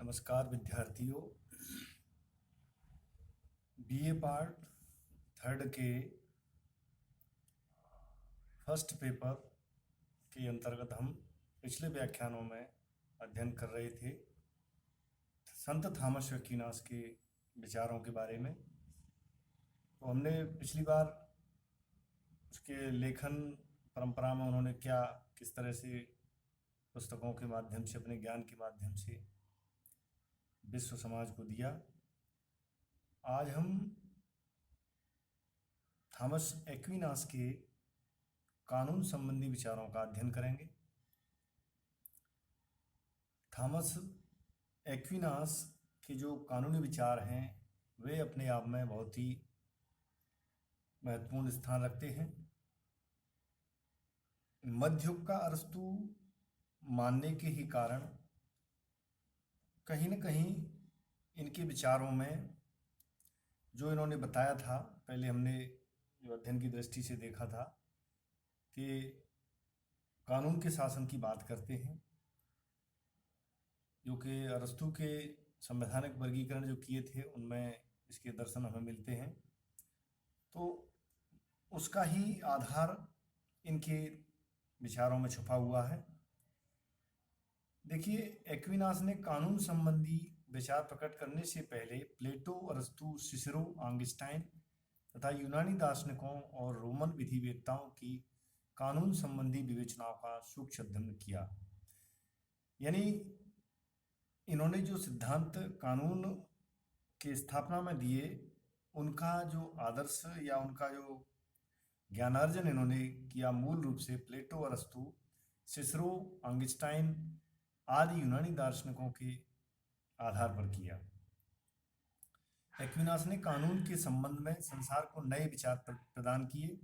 नमस्कार विद्यार्थियों। BA part third के फर्स्ट पेपर के अंतर्गत हम पिछले व्याख्यानों में अध्ययन कर रहे थे संत थॉमस एक्विनास के विचारों के बारे में। तो हमने पिछली बार उसके लेखन परंपरा में उन्होंने किस तरह से पुस्तकों के माध्यम से, अपने ज्ञान के माध्यम से विश्व समाज को दिया। आज हम थॉमस एक्विनास के कानून संबंधी विचारों का अध्ययन करेंगे। थॉमस एक्विनास के जो कानूनी विचार हैं वे अपने आप में बहुत ही महत्वपूर्ण स्थान रखते हैं। मध्ययुग का अरस्तु मानने के ही कारण कहीं न कहीं इनके विचारों में जो इन्होंने बताया था, पहले हमने जो अध्ययन की दृष्टि से देखा था कि कानून के शासन की बात करते हैं, जो कि अरस्तु के संवैधानिक वर्गीकरण जो किए थे उनमें इसके दर्शन हमें मिलते हैं। तो उसका ही आधार इनके विचारों में छुपा हुआ है। देखिए, एक्विनास ने कानून संबंधी विचार प्रकट करने से पहले प्लेटो, अरस्तु, सिसरो, आंगस्टाइन तथा यूनानी दार्शनिकों और रोमन विधिवेत्ताओं की कानून संबंधी विवेचनाओं का सूक्ष्म अध्ययन किया। यानी इन्होंने जो सिद्धांत कानून के स्थापना में दिए, उनका जो आदर्श या उनका जो ज्ञानार्जन इन्होंने किया मूल रूप से प्लेटो, अरस्तु, सिसरो, आंगस्टाइन आदि यूनानी दार्शनिकों के आधार पर किया। एक्विनास ने कानून के संबंध में संसार को नए विचार प्रदान किए।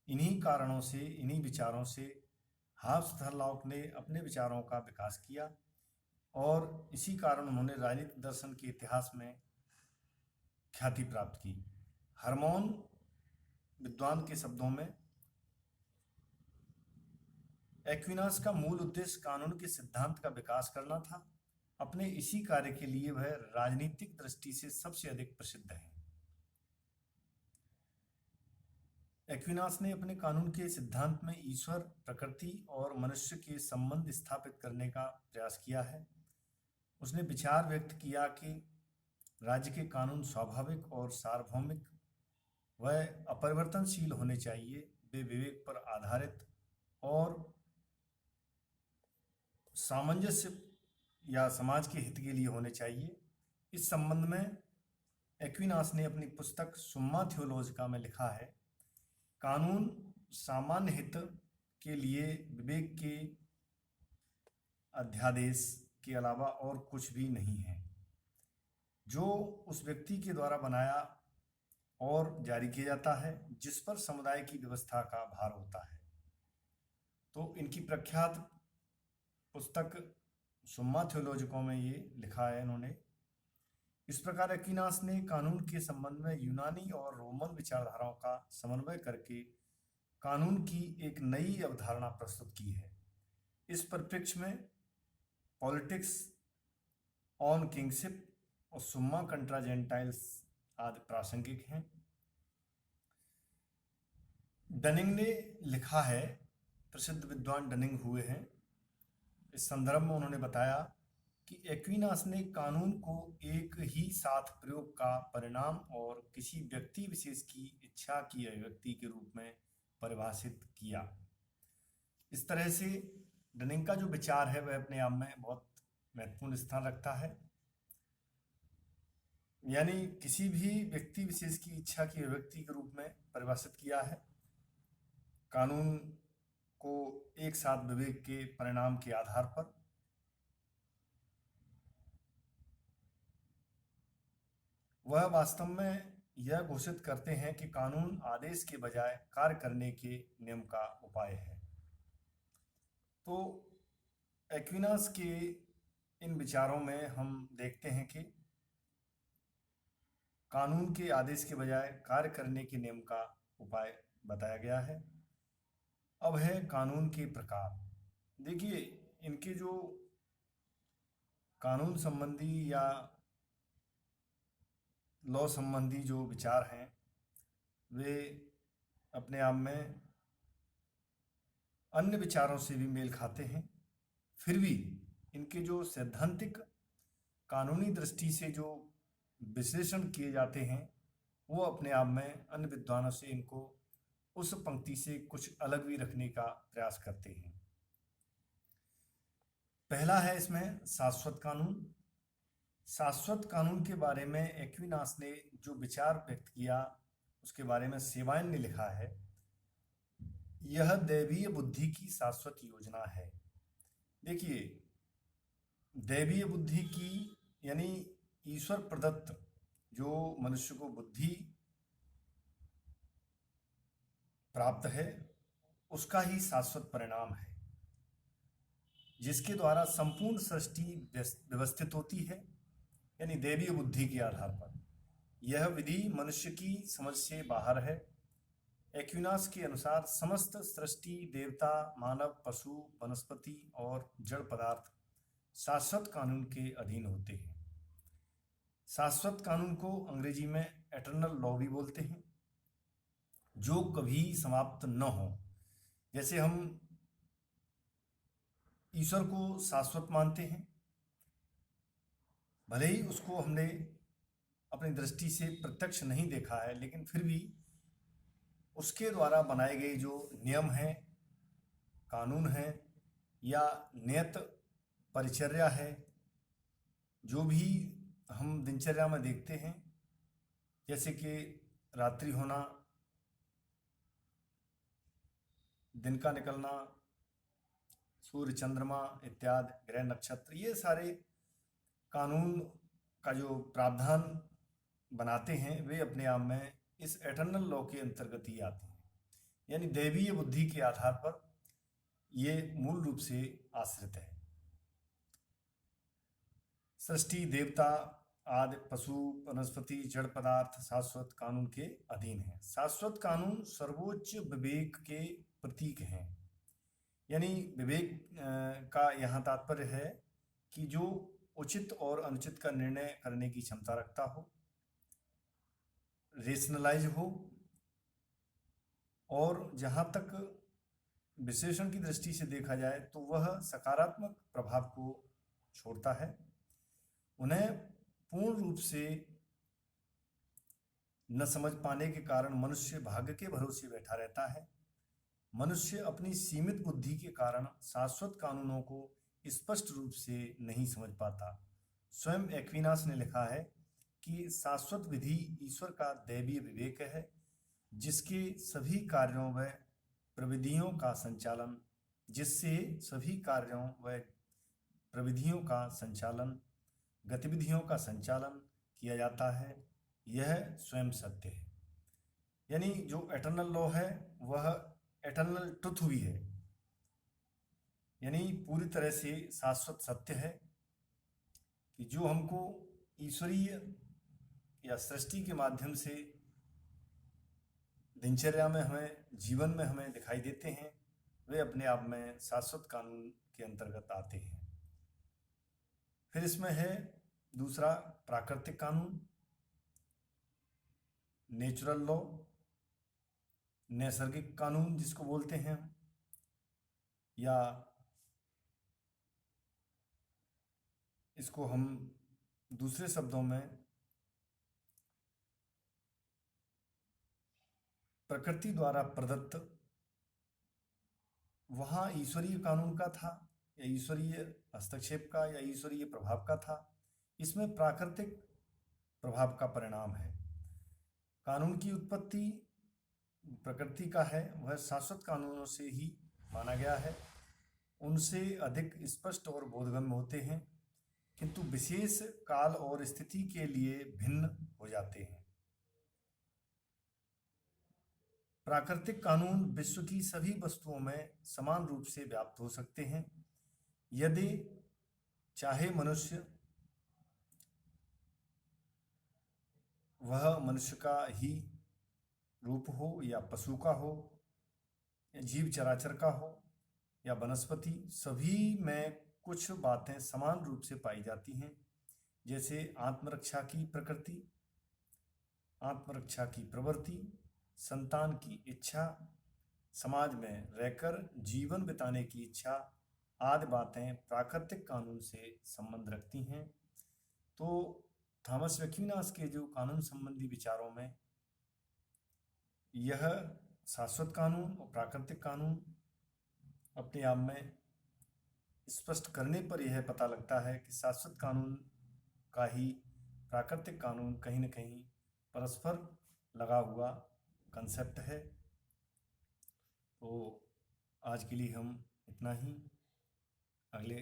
इन्हीं कारणों से, इन्हीं विचारों से हॉब्स तथा लॉक ने अपने विचारों का विकास किया और इसी कारण उन्होंने राजनीतिक दर्शन के इतिहास में ख्याति प्राप्त की। हरमोन विद्वान के शब्दों में एक्विनास का मूल उद्देश्य कानून के सिद्धांत का विकास करना था। अपने इसी कार्य के लिए वह राजनीतिक दृष्टि से सबसे अधिक प्रसिद्ध है। एक्विनास ने अपने कानून के सिद्धांत में ईश्वर, प्रकृति और मनुष्य के संबंध स्थापित करने का प्रयास किया है। उसने विचार व्यक्त किया कि राज्य के कानून स्वाभाविक और सार्वभौमिक व अपरिवर्तनशील होने चाहिए। वे विवेक पर आधारित और सामंजस्य या समाज के हित के लिए होने चाहिए। इस संबंध में एक्विनास ने अपनी पुस्तक सुम्मा थियोलॉजिका में लिखा है, कानून सामान्य हित के लिए विवेक के अध्यादेश के अलावा और कुछ भी नहीं है, जो उस व्यक्ति के द्वारा बनाया और जारी किया जाता है जिस पर समुदाय की व्यवस्था का भार होता है। तो इनकी प्रख्यात पुस्तक सुम्मा थियोलॉजिका में ये लिखा है इन्होंने। इस प्रकार एक्विनास ने कानून के संबंध में यूनानी और रोमन विचारधाराओं का समन्वय करके कानून की एक नई अवधारणा प्रस्तुत की है। इस परिप्रेक्ष्य में पॉलिटिक्स ऑन किंगशिप और सुम्मा कंट्रा जेंटाइल्स आदि प्रासंगिक हैं। डनिंग ने लिखा है, प्रसिद्ध विद्वान डनिंग हुए हैं। इस संदर्भ में उन्होंने बताया कि एक्विनास ने कानून को एक ही साथ प्रयोग का परिणाम और किसी व्यक्ति विशेष की इच्छा की अभिव्यक्ति के रूप में परिभाषित किया। इस तरह से डनिंग का जो विचार है वह अपने आप में बहुत महत्वपूर्ण स्थान रखता है। यानी किसी भी व्यक्ति विशेष की इच्छा की अभिव्यक्ति के रूप में परिभाषित किया है कानून को एक साथ विवेक के परिणाम के आधार पर। वह वास्तव में यह घोषित करते हैं कि कानून आदेश के बजाय कार्य करने के नियम का उपाय है। तो एक्विनास के इन विचारों में हम देखते हैं कि कानून के आदेश के बजाय कार्य करने के नियम का उपाय बताया गया है। अब है कानून के प्रकार। देखिए, इनके जो कानून संबंधी या लॉ संबंधी जो विचार हैं वे अपने आप में अन्य विचारों से भी मेल खाते हैं, फिर भी इनके जो सैद्धांतिक कानूनी दृष्टि से जो विश्लेषण किए जाते हैं वो अपने आप में अन्य विद्वानों से इनको उस पंक्ति से कुछ अलग भी रखने का प्रयास करते हैं। पहला है इसमें शाश्वत कानून। शाश्वत कानून के बारे में एक्विनास ने जो विचार व्यक्त किया उसके बारे में सेवाइन ने लिखा है, यह दैवीय बुद्धि की शाश्वत योजना है। देखिए, दैवीय बुद्धि की यानी ईश्वर प्रदत्त जो मनुष्य को बुद्धि प्राप्त है उसका ही शाश्वत परिणाम है, जिसके द्वारा संपूर्ण सृष्टि व्यवस्थित होती है, यानी दैवीय बुद्धि के आधार पर। यह विधि मनुष्य की समझ से बाहर है। एक्विनास के अनुसार समस्त सृष्टि, देवता, मानव, पशु, वनस्पति और जड़ पदार्थ शाश्वत कानून के अधीन होते हैं। शाश्वत कानून को अंग्रेजी में एटर्नल लॉ भी बोलते हैं, जो कभी समाप्त न हो। जैसे हम ईश्वर को शाश्वत मानते हैं, भले ही उसको हमने अपनी दृष्टि से प्रत्यक्ष नहीं देखा है, लेकिन फिर भी उसके द्वारा बनाए गए जो नियम हैं, कानून हैं या नियत परिचर्या है, जो भी हम दिनचर्या में देखते हैं, जैसे कि रात्रि होना, दिन का निकलना, सूर्य, चंद्रमा इत्यादि, ग्रह, नक्षत्र, ये सारे कानून का जो प्रावधान बनाते हैं वे अपने आप में इस एटर्नल लॉ के अंतर्गत ही आते हैं, यानी दैवीय बुद्धि के आधार पर ये मूल रूप से आश्रित है। सृष्टि, देवता आदि, पशु, वनस्पति, जड़ पदार्थ शाश्वत कानून के अधीन है। शाश्वत कानून सर्वोच्च विवेक के प्रतीक हैं, यानी विवेक का यहाँ तात्पर्य है कि जो उचित और अनुचित का निर्णय करने की क्षमता रखता हो, रेशनलाइज हो, और जहाँ तक विश्लेषण की दृष्टि से देखा जाए तो वह सकारात्मक प्रभाव को छोड़ता है। उन्हें पूर्ण रूप से न समझ पाने के कारण मनुष्य भाग्य के भरोसे बैठा रहता है। मनुष्य अपनी सीमित बुद्धि के कारण शाश्वत कानूनों को स्पष्ट रूप से नहीं समझ पाता। स्वयं एक्विनास ने लिखा है कि शाश्वत विधि ईश्वर का दैवीय विवेक है, जिसके सभी कार्यों व प्रविधियों का संचालन गतिविधियों का संचालन किया जाता है, यह स्वयं सत्य है। यानी जो एटर्नल लॉ है वह एटर्नल ट्रुथ भी है, यानी पूरी तरह से शाश्वत सत्य है कि जो हमको ईश्वरीय या सृष्टि के माध्यम से दिनचर्या में हमें, जीवन में हमें दिखाई देते हैं, वे अपने आप में शाश्वत कानून के अंतर्गत आते हैं। फिर इसमें है दूसरा प्राकृतिक कानून, नेचुरल लॉ, नैसर्गिक कानून जिसको बोलते हैं, या इसको हम दूसरे शब्दों में प्रकृति द्वारा प्रदत्त, वहाँ ईश्वरीय कानून का था या ईश्वरीय हस्तक्षेप का या ईश्वरीय प्रभाव का था, इसमें प्राकृतिक प्रभाव का परिणाम है। कानून की उत्पत्ति प्रकृति का है, वह शाश्वत कानूनों से ही माना गया है। उनसे अधिक स्पष्ट और बोधगम्य होते हैं, किंतु विशेष काल और स्थिति के लिए भिन्न हो जाते हैं। प्राकृतिक कानून विश्व की सभी वस्तुओं में समान रूप से व्याप्त हो सकते हैं, यदि चाहे मनुष्य वह मनुष्य का ही रूप हो या पशु का हो या जीव चराचर का हो या वनस्पति, सभी में कुछ बातें समान रूप से पाई जाती हैं, जैसे आत्मरक्षा की प्रकृति, आत्मरक्षा की प्रवृत्ति, संतान की इच्छा, समाज में रहकर जीवन बिताने की इच्छा आदि बातें प्राकृतिक कानून से संबंध रखती हैं। तो थॉमस एक्विनास के जो कानून संबंधी विचारों में यह शाश्वत कानून और प्राकृतिक कानून अपने आप में स्पष्ट करने पर यह पता लगता है कि शाश्वत कानून का ही प्राकृतिक कानून कहीं न कहीं परस्पर लगा हुआ कंसेप्ट है। तो आज के लिए हम इतना ही, अगले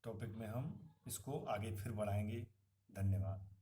टॉपिक में हम इसको आगे फिर बढ़ाएंगे। धन्यवाद।